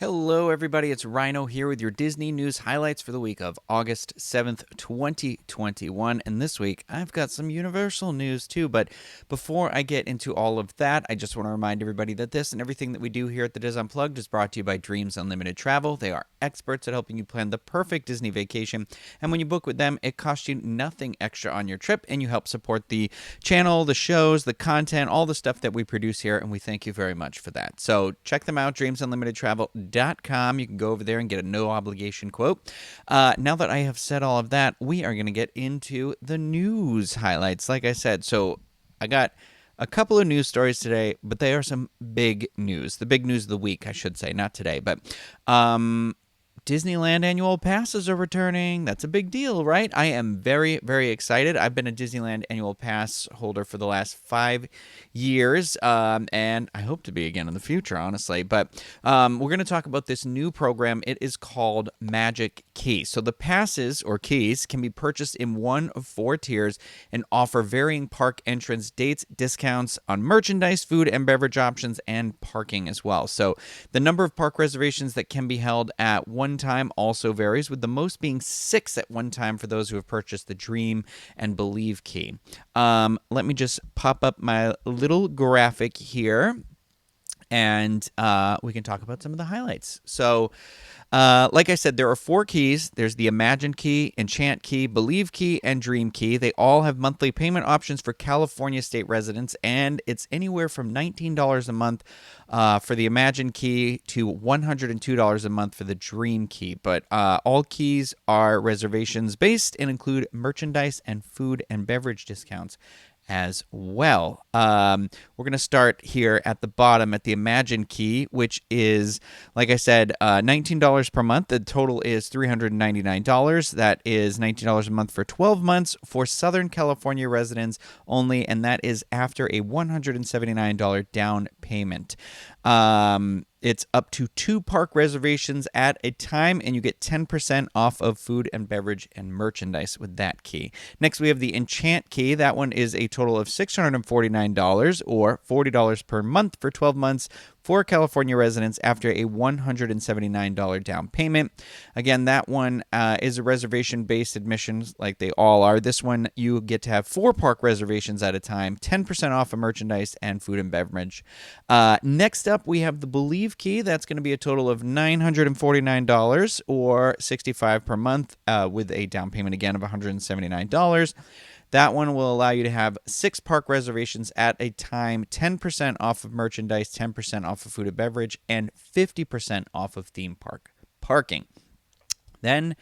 Hello, everybody. It's Rhino here with your Disney news highlights for the week of August 7th, 2021. And this week, I've got some Universal news too. But before I get into all of that, I just want to remind everybody that this and everything that we do here at the Diz Unplugged is brought to you by Dreams Unlimited Travel. They are experts at helping you plan the perfect Disney vacation. And when you book with them, it costs you nothing extra on your trip, and you help support the channel, the shows, the content, all the stuff that we produce here. And we thank you very much for that. So check them out, dreamsunlimitedtravel.com. You can go over there and get a no obligation quote. Now that I have said all of that, we are going to get into the news highlights. Like I said, so I got a couple of news stories today, but they are some big news. The big news of the week, I should say, not today. But Disneyland Annual Passes are returning. That's a big deal, right? I am very, very excited. I've been a Disneyland Annual Pass holder for the last 5 years, and I hope to be again in the future, honestly. But we're going to talk about this new program. It is called Magic Key. So the passes, or keys, can be purchased in one of 4 tiers and offer varying park entrance dates, discounts on merchandise, food and beverage options, and parking as well. So the number of park reservations that can be held at one time also varies, with the most being 6 at one time for those who have purchased the Dream and Believe key. Let me just pop up my little graphic here, and we can talk about some of the highlights. So like I said, there are 4 keys. There's the Imagine Key, Enchant Key, Believe Key, and Dream Key. They all have monthly payment options for California state residents, and it's anywhere from $19 a month for the Imagine Key to $102 a month for the Dream Key. But all keys are reservations based and include merchandise and food and beverage discounts as well. We're going to start here at the bottom at the Imagine Key, which is, like I said, $19 per month. The total is $399. That is $19 a month for 12 months for Southern California residents only, and that is after a $179 down payment. It's up to 2 park reservations at a time, and you get 10% off of food and beverage and merchandise with that key. Next, we have the Enchant Key. That one is a total of $649 or $40 per month for 12 months for California residents after a $179 down payment. Again, that one is a reservation-based admission like they all are. This one, you get to have 4 park reservations at a time, 10% off of merchandise and food and beverage. Next up, we have the Believe Key. That's going to be a total of $949 or $65 per month with a down payment, again, of $179. That one will allow you to have 6 park reservations at a time, 10% off of merchandise, 10% off of food and beverage, and 50% off of theme park parking. Then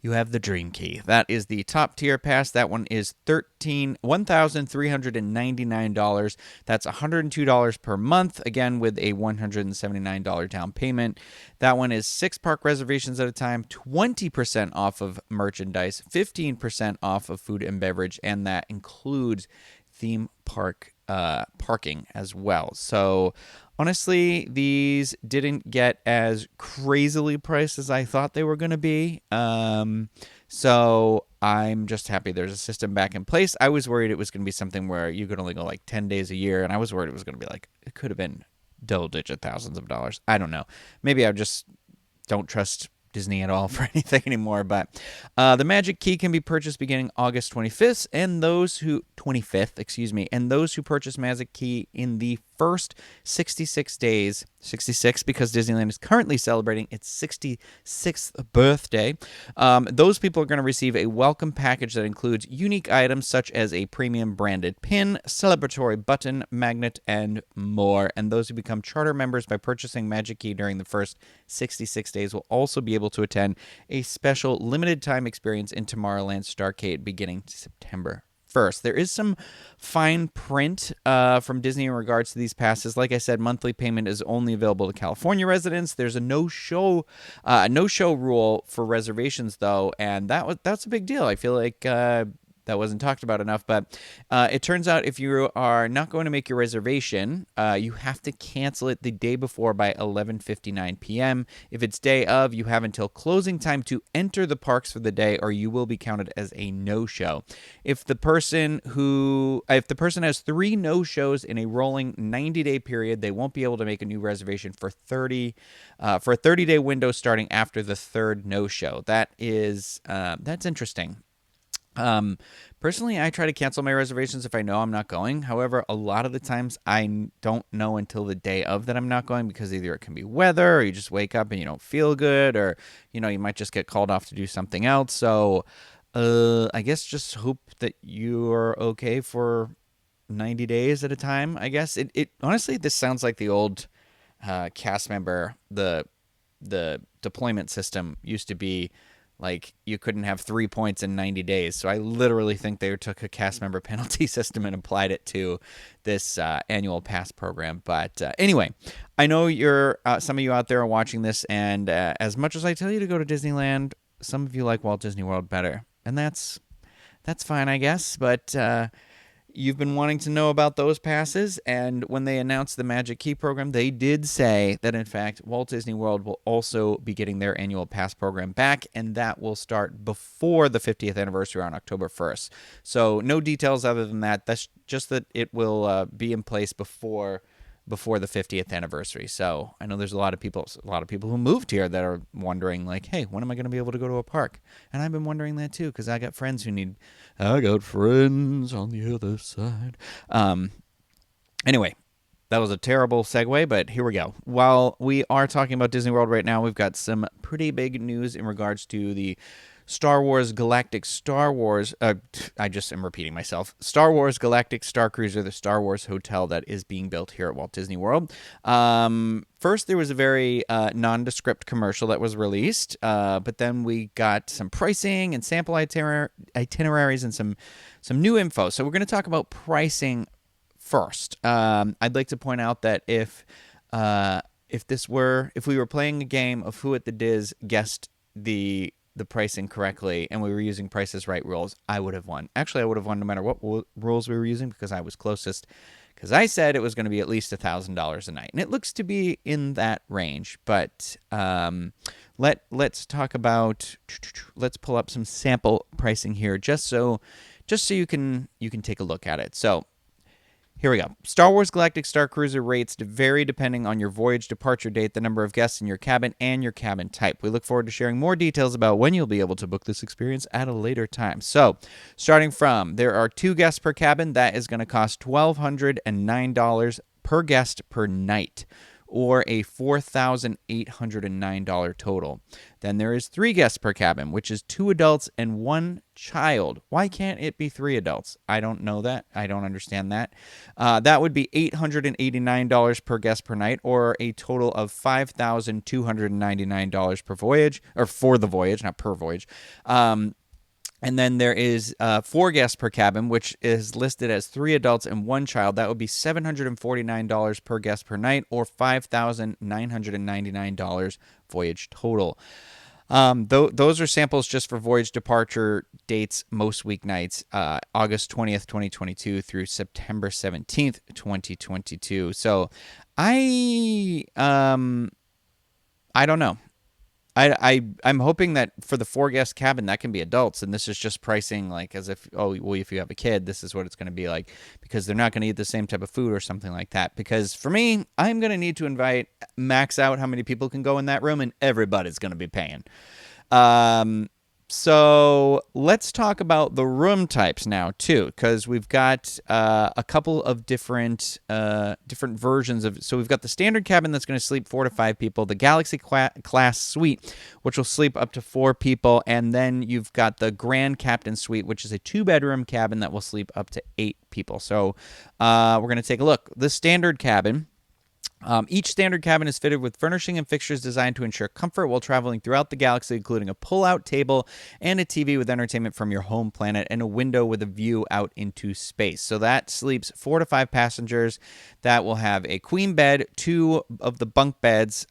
you have the Dream Key. That is the top tier pass. That one is $1,399. That's $102 per month, again with a $179 down payment. That one is 6 park reservations at a time, 20% off of merchandise, 15% off of food and beverage, and that includes theme park parking as well. So honestly, these didn't get as crazily priced as I thought they were going to be. So I'm just happy there's a system back in place. I was worried it was going to be something where you could only go like 10 days a year, and I was worried it was going to be like, it could have been double-digit thousands of dollars. I don't know. Maybe I just don't trust Disney at all for anything anymore. But the Magic Key can be purchased beginning August 25th, and those who purchase Magic Key in the first 66 days, 66 because Disneyland is currently celebrating its 66th birthday. Those people are going to receive a welcome package that includes unique items such as a premium branded pin, celebratory button, magnet, and more. And those who become charter members by purchasing Magic Key during the first 66 days will also be able to attend a special limited time experience in Tomorrowland Starcade beginning September 1st. There is some fine print from Disney in regards to these passes. Like I said, monthly payment is only available to California residents. There's a no-show rule for reservations, though, and that's a big deal. I feel like that wasn't talked about enough, but it turns out if you are not going to make your reservation, you have to cancel it the day before by 11:59 p.m. If it's day of, you have until closing time to enter the parks for the day, or you will be counted as a no-show. If the person has 3 no-shows in a rolling 90-day period, they won't be able to make a new reservation for a 30-day window starting after the 3rd no-show. That's interesting. Personally, I try to cancel my reservations if I know I'm not going. However, a lot of the times I don't know until the day of that I'm not going, because either it can be weather, or you just wake up and you don't feel good, or, you might just get called off to do something else. So, I guess just hope that you're okay for 90 days at a time, I guess. It honestly, this sounds like the old cast member, the deployment system used to be like you couldn't have 3 points in 90 days. So I literally think they took a cast member penalty system and applied it to this annual pass program. But anyway, I know some of you out there are watching this, and as much as I tell you to go to Disneyland, some of you like Walt Disney World better, and that's fine, I guess. But you've been wanting to know about those passes, and when they announced the Magic Key program, they did say that, in fact, Walt Disney World will also be getting their annual pass program back, and that will start before the 50th anniversary on October 1st. So no details other than that. That's just that it will be in place before the 50th anniversary. So I know there's a lot of people who moved here that are wondering, like, hey, when am I going to be able to go to a park? And I've been wondering that too, because I got friends on the other side. Anyway, that was a terrible segue, but here we go. While we are talking about Disney World right now, we've got some pretty big news in regards to the Star Wars Galactic Star Wars, I just am repeating myself, Star Wars Galactic Starcruiser, the Star Wars hotel that is being built here at Walt Disney World. First, there was a very nondescript commercial that was released, but then we got some pricing and sample itineraries and some new info. So we're going to talk about pricing first. I'd like to point out that if we were playing a game of Who at the Diz guessed the pricing correctly, and we were using Price is Right rules, I would have won. Actually, I would have won no matter what rules we were using, because I was closest. Because I said it was going to be at least $1,000 a night, and it looks to be in that range. But let's talk about. Let's pull up some sample pricing here, just so you can take a look at it. So here we go. Star Wars Galactic Starcruiser rates vary depending on your voyage departure date, the number of guests in your cabin, and your cabin type. We look forward to sharing more details about when you'll be able to book this experience at a later time. So, starting from, there are 2 guests per cabin. That is going to cost $1,209 per guest per night, or a $4,809 total. Then there is 3 guests per cabin, which is 2 adults and 1 child. Why can't it be 3 adults? I don't know that. I don't understand that. That would be $889 per guest per night, or a total of $5,299 per voyage, or for the voyage, not per voyage. And then there is 4 guests per cabin, which is listed as 3 adults and 1 child. That would be $749 per guest per night, or $5,999 voyage total. Those are samples just for voyage departure dates most weeknights, August 20th, 2022 through September 17th, 2022. So I don't know. I'm hoping that for the 4 guest cabin, that can be adults, and this is just pricing like as if, if you have a kid, this is what it's going to be like, because they're not going to eat the same type of food or something like that. Because for me, I'm going to need to max out how many people can go in that room, and everybody's going to be paying. So let's talk about the room types now too, because we've got a couple of different versions of. So we've got the standard cabin that's going to sleep 4 to 5 people, the Galaxy class suite, which will sleep up to 4 people, and then you've got the Grand Captain suite, which is a 2-bedroom cabin that will sleep up to 8 people. So we're going to take a look. The standard cabin. Each standard cabin is fitted with furnishing and fixtures designed to ensure comfort while traveling throughout the galaxy, including a pull-out table and a TV with entertainment from your home planet, and a window with a view out into space. So that sleeps 4 to 5 passengers. That will have a queen bed, 2 of the bunk beds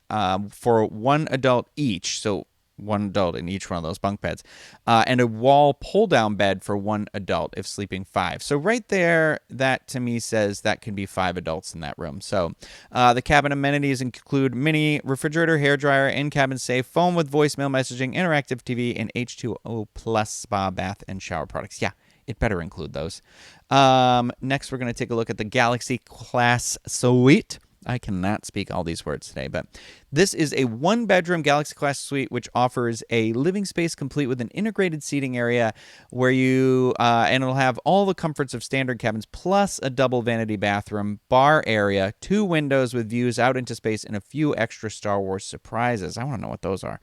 for 1 adult each. So one adult in each one of those bunk beds, and a wall pull-down bed for one adult if sleeping 5. So right there, that to me says that can be 5 adults in that room. So the cabin amenities include mini refrigerator, hairdryer, in-cabin safe, phone with voicemail messaging, interactive TV, and H2O plus spa, bath, and shower products. Yeah, it better include those. Next, we're going to take a look at the Galaxy Class Suite. I cannot speak all these words today, but this is a one-bedroom Galaxy Class Suite, which offers a living space complete with an integrated seating area where and it'll have all the comforts of standard cabins, plus a double vanity bathroom, bar area, 2 windows with views out into space, and a few extra Star Wars surprises. I want to know what those are.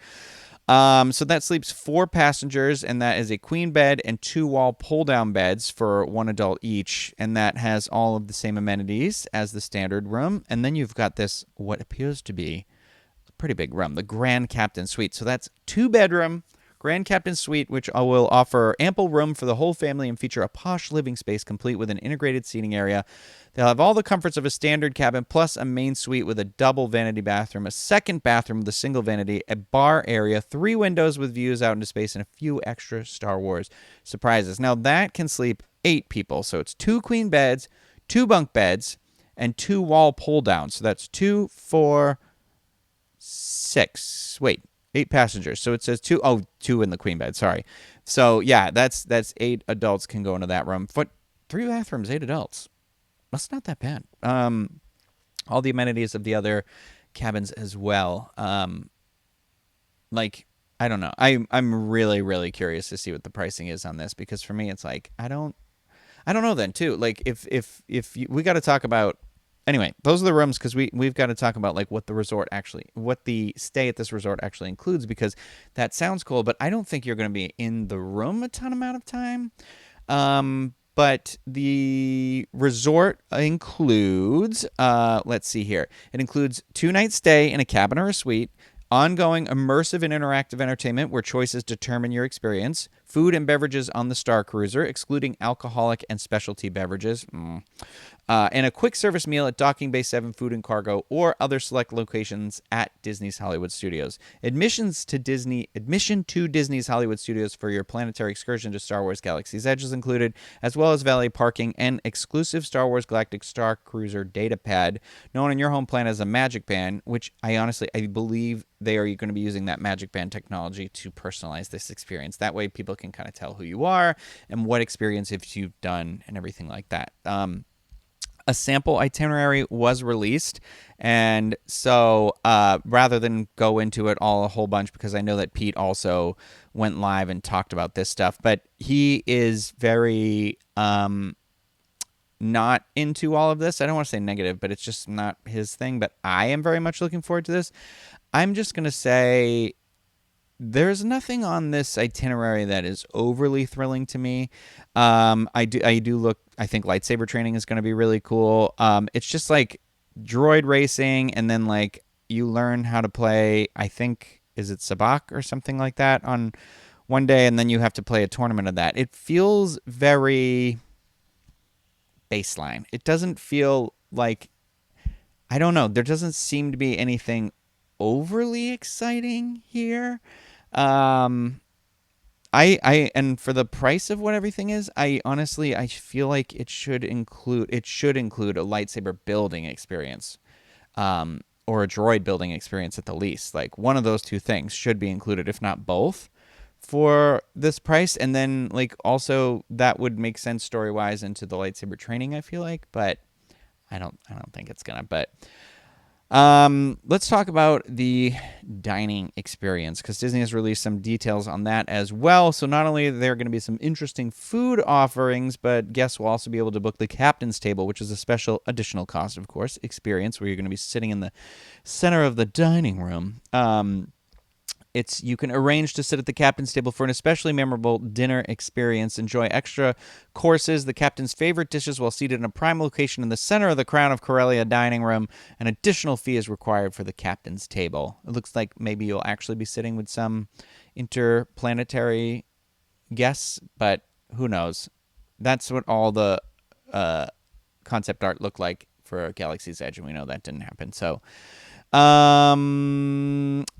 So that sleeps 4 passengers, and that is a queen bed and 2 wall pull-down beds for one adult each, and that has all of the same amenities as the standard room. And then you've got this, what appears to be a pretty big room, the Grand Captain Suite. So that's 2-bedroom Grand Captain Suite, which will offer ample room for the whole family and feature a posh living space complete with an integrated seating area. They'll have all the comforts of a standard cabin, plus a main suite with a double vanity bathroom, a second bathroom with a single vanity, a bar area, 3 windows with views out into space, and a few extra Star Wars surprises. Now, that can sleep 8 people. So it's 2 queen beds, 2 bunk beds, and 2 wall pull-downs. So that's 2, 4, 6. Wait. 8 passengers. So it says 2 in the queen bed. Sorry. So yeah, that's 8 adults can go into that room. 3 bathrooms, 8 adults. That's not that bad. All the amenities of the other cabins as well. Like, I don't know. I'm really, really curious to see what the pricing is on this, because for me, it's like, I don't know then too. Like if we got to talk about, anyway, those are the rooms, because we've got to talk about like what the stay at this resort actually includes, because that sounds cool, but I don't think you're going to be in the room a ton amount of time. But the resort includes, let's see here. It includes 2-night stay in a cabin or a suite, ongoing immersive and interactive entertainment where choices determine your experience, food and beverages on the Starcruiser, excluding alcoholic and specialty beverages, and a quick service meal at Docking Bay 7 Food and Cargo or other select locations at Disney's Hollywood Studios. Admission to Disney's Hollywood Studios for your planetary excursion to Star Wars Galaxy's Edge is included, as well as valet parking and exclusive Star Wars Galactic Starcruiser data pad, known on your home plan as a Magic Band, which I believe they are going to be using that Magic Band technology to personalize this experience. That way people can kind of tell who you are and what experience if you've done and everything like that. A sample itinerary was released, and so rather than go into it all a whole bunch, because I know that Pete also went live and talked about this stuff, but he is very not into all of this. I don't want to say negative, but it's just not his thing, but I am very much looking forward to this. I'm just going to say there's nothing on this itinerary that is overly thrilling to me. I think lightsaber training is going to be really cool. It's just like droid racing, and then like you learn how to play, I think, is it sabacc or something like that on one day, and then you have to play a tournament of that. It feels very baseline. It doesn't feel like, I don't know, there doesn't seem to be anything overly exciting here. And for the price of what everything is, I feel like it should include a lightsaber building experience, or a droid building experience at the least. Like one of those two things should be included, if not both, for this price. And then like also that would make sense story wise into the lightsaber training, I feel like, but I don't think it's gonna. But let's talk about the dining experience, because Disney has released some details on that as well. So not only are there going to be some interesting food offerings, but guests will also be able to book the captain's table, which is a special additional cost, of course, experience where you're going to be sitting in the center of the dining room. You can arrange to sit at the captain's table for an especially memorable dinner experience. Enjoy extra courses, the captain's favorite dishes, while seated in a prime location in the center of the Crown of Corellia dining room. An additional fee is required for the captain's table. It looks like maybe you'll actually be sitting with some interplanetary guests, but who knows? That's what all the concept art looked like for Galaxy's Edge, and we know that didn't happen. So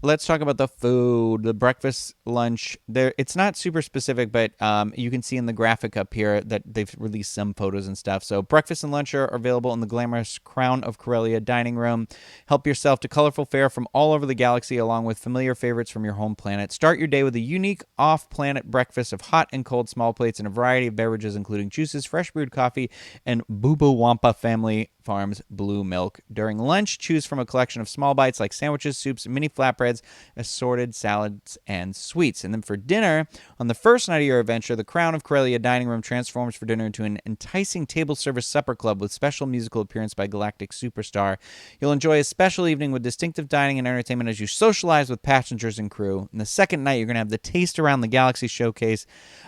Let's talk about the food, the breakfast, lunch. There, it's not super specific, but you can see in the graphic up here that they've released some photos and stuff. So breakfast and lunch are available in the glamorous Crown of Corellia dining room. Help yourself to colorful fare from all over the galaxy, along with familiar favorites from your home planet. Start your day with a unique off-planet breakfast of hot and cold small plates and a variety of beverages, including juices, fresh brewed coffee, and Boobo Wampa family Farms blue milk. During lunch, choose from a collection of small bites like sandwiches, soups, mini flatbreads, assorted salads, and sweets. And then for dinner, on the first night of your adventure, the Crown of Corellia dining room transforms for dinner into an enticing table service supper club with special musical appearance by Galactic Superstar. You'll enjoy a special evening with distinctive dining and entertainment as you socialize with passengers and crew. And the second night, you're going to have the Taste Around the Galaxy showcase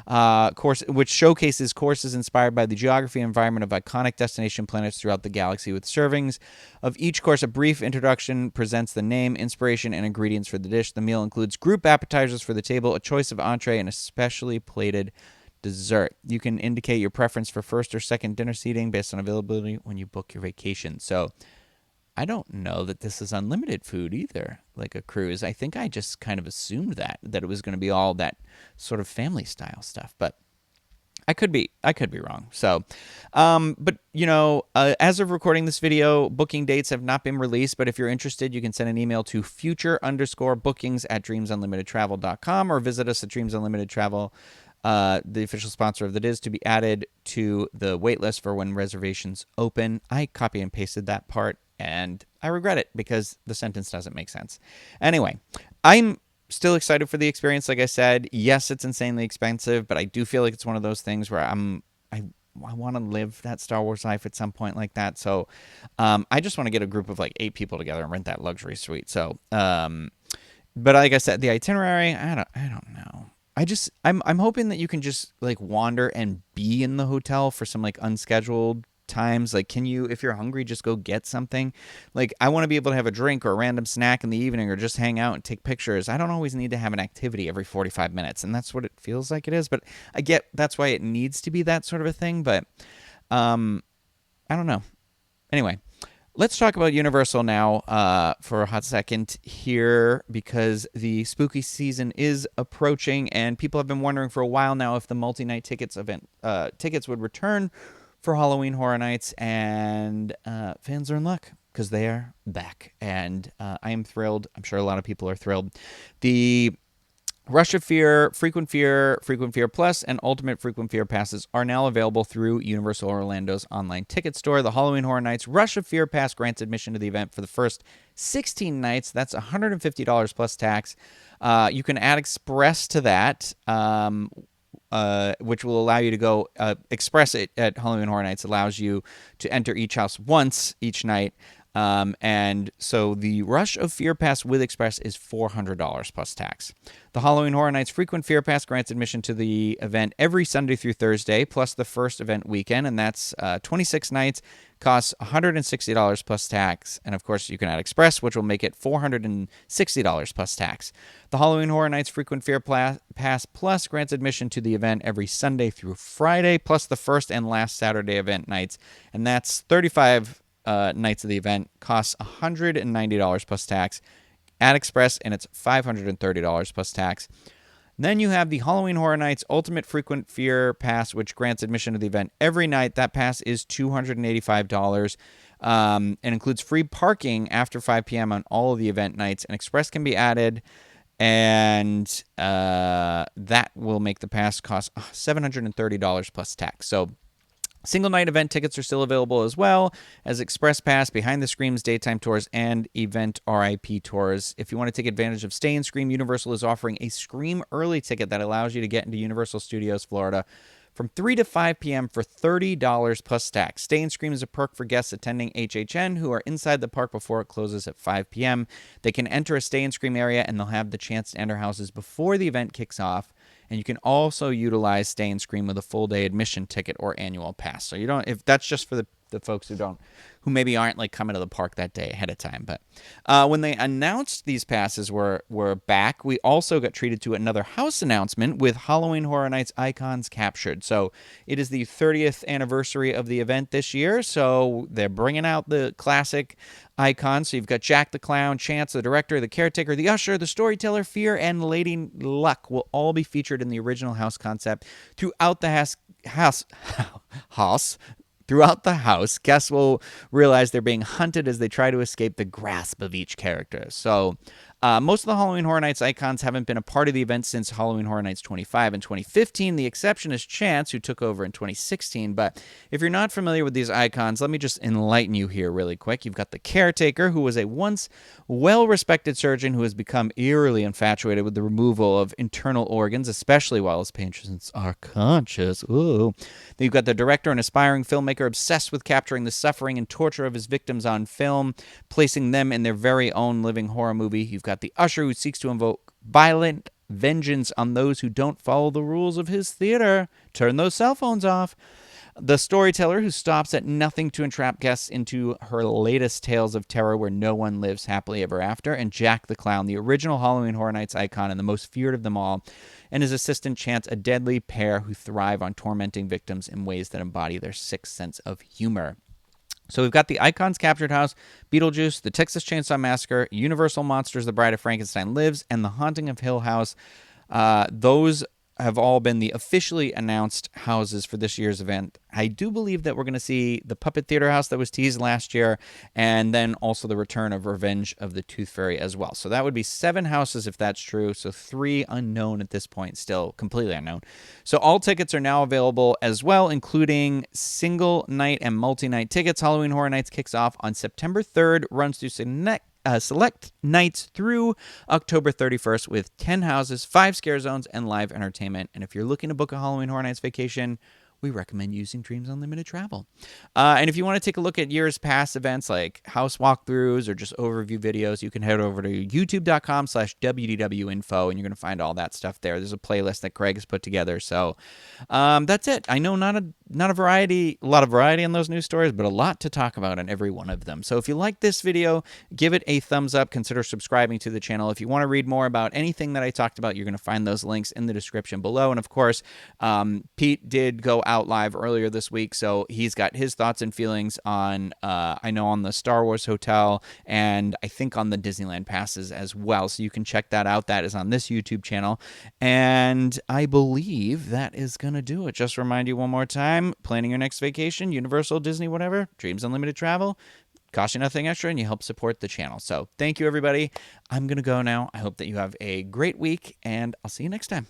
course, which showcases courses inspired by the geography and environment of iconic destination planets throughout the galaxy. With servings of each course, a brief introduction presents the name, inspiration, and ingredients for the dish. The meal includes group appetizers for the table, a choice of entree, and a specially plated dessert. You can indicate your preference for first or second dinner seating based on availability when you book your vacation. So I don't know that this is unlimited food either, like a cruise. I think I just kind of assumed that it was going to be all that sort of family style stuff, but I could be wrong. So, but as of recording this video, booking dates have not been released. But if you're interested, you can send an email to future_bookings@dreamsunlimitedtravel.com or visit us at Dreams Unlimited Travel, the official sponsor of the Diz, to be added to the waitlist for when reservations open. I copy and pasted that part, and I regret it because the sentence doesn't make sense. Anyway, I'm still excited for the experience. Like I said, yes, it's insanely expensive, but I do feel like it's one of those things where I want to live that Star Wars life at some point like that. So I just want to get a group of like 8 people together and rent that luxury suite. So but like I said, the itinerary, I don't know. I'm hoping that you can just like wander and be in the hotel for some like unscheduled times. Like, can you, if you're hungry, just go get something? Like, I want to be able to have a drink or a random snack in the evening or just hang out and take pictures. I don't always need to have an activity every 45 minutes, and that's what it feels like it is. But I get that's why it needs to be that sort of a thing, but I don't know. Anyway, let's talk about Universal now for a hot second here, because the spooky season is approaching, and people have been wondering for a while now if the multi-night tickets would return for Halloween Horror Nights, and fans are in luck because they are back, and I am thrilled. I'm sure a lot of people are thrilled. The Rush of Fear, Frequent Fear Plus, and Ultimate Frequent Fear passes are now available through Universal Orlando's online ticket store. The Halloween Horror Nights Rush of Fear pass grants admission to the event for the first 16 nights. That's $150 plus tax. You can add Express to that, which will allow you to go express it at Halloween Horror Nights, allows you to enter each house once each night. And so the Rush of Fear Pass with Express is $400 plus tax. The Halloween Horror Nights Frequent Fear Pass grants admission to the event every Sunday through Thursday, plus the first event weekend, and that's 26 nights, costs $160 plus tax. And of course, you can add Express, which will make it $460 plus tax. The Halloween Horror Nights Frequent Fear Pass Plus grants admission to the event every Sunday through Friday, plus the first and last Saturday event nights, and that's 35 nights of the event, costs $190 plus tax. Add Express, and it's $530 plus tax. Then you have the Halloween Horror Nights Ultimate Frequent Fear Pass, which grants admission to the event every night. That pass is $285 and includes free parking after 5 p.m. on all of the event nights, and Express can be added, and that will make the pass cost $730 plus tax. So single night event tickets are still available, as well as Express Pass, Behind the Screams daytime tours, and event RIP tours. If you want to take advantage of Stay and Scream, Universal is offering a Scream early ticket that allows you to get into Universal Studios Florida from 3 to 5 p.m. for $30 plus tax. Stay and Scream is a perk for guests attending HHN who are inside the park before it closes at 5 p.m. They can enter a Stay and Scream area, and they'll have the chance to enter houses before the event kicks off. And you can also utilize Stay and Scream with a full day admission ticket or annual pass. So you don't, if that's just for the the folks who maybe aren't like coming to the park that day ahead of time. But when they announced these passes were back, we also got treated to another house announcement with Halloween Horror Nights icons captured. So it is the 30th anniversary of the event this year, so they're bringing out the classic icons. So you've got Jack the Clown, Chance the Director, the Caretaker, the Usher, the Storyteller, Fear, and Lady Luck will all be featured in the original house concept throughout the house. Throughout the house, guests will realize they're being hunted as they try to escape the grasp of each character. So most of the Halloween Horror Nights icons haven't been a part of the event since Halloween Horror Nights 25 in 2015. The exception is Chance, who took over in 2016. But if you're not familiar with these icons, let me just enlighten you here really quick. You've got the Caretaker, who was a once well-respected surgeon who has become eerily infatuated with the removal of internal organs, especially while his patients are conscious. Ooh. Then you've got the Director, an aspiring filmmaker obsessed with capturing the suffering and torture of his victims on film, placing them in their very own living horror movie. You've got the Usher, who seeks to invoke violent vengeance on those who don't follow the rules of his theater. Turn those cell phones off. The Storyteller, who stops at nothing to entrap guests into her latest tales of terror where no one lives happily ever after. And Jack the Clown, the original Halloween Horror Nights icon and the most feared of them all, and his assistant Chance, a deadly pair who thrive on tormenting victims in ways that embody their sixth sense of humor. So we've got the Icons Captured House, Beetlejuice, the Texas Chainsaw Massacre, Universal Monsters, The Bride of Frankenstein Lives, and The Haunting of Hill House. Those have all been the officially announced houses for this year's event. I do believe that we're going to see the Puppet Theater House that was teased last year, and then also the return of Revenge of the Tooth Fairy as well. So that would be 7 houses if that's true. So 3 unknown at this point, still completely unknown. So all tickets are now available as well, including single night and multi-night tickets. Halloween Horror Nights kicks off on September 3rd, runs through select nights through October 31st with 10 houses, 5 scare zones, and live entertainment. And if you're looking to book a Halloween Horror Nights vacation, we recommend using Dreams Unlimited Travel. And if you want to take a look at years past events like house walkthroughs or just overview videos, you can head over to youtube.com/WDWinfo, and you're going to find all that stuff there. There's a playlist that Craig has put together. So that's it. I know not a lot of variety in those news stories, but a lot to talk about on every one of them. So if you like this video, give it a thumbs up. Consider subscribing to the channel. If you want to read more about anything that I talked about, you're going to find those links in the description below. And of course, Pete did go out live earlier this week, so he's got his thoughts and feelings on I know on the Star Wars Hotel and I think on the Disneyland passes as well, so you can check that out. That is on this YouTube channel, and I believe that is gonna do it. Just remind you one more time, planning your next vacation, Universal, Disney, whatever, Dreams Unlimited Travel, cost you nothing extra, and you help support the channel. So thank you, everybody. I'm gonna go now. I hope that you have a great week, and I'll see you next time.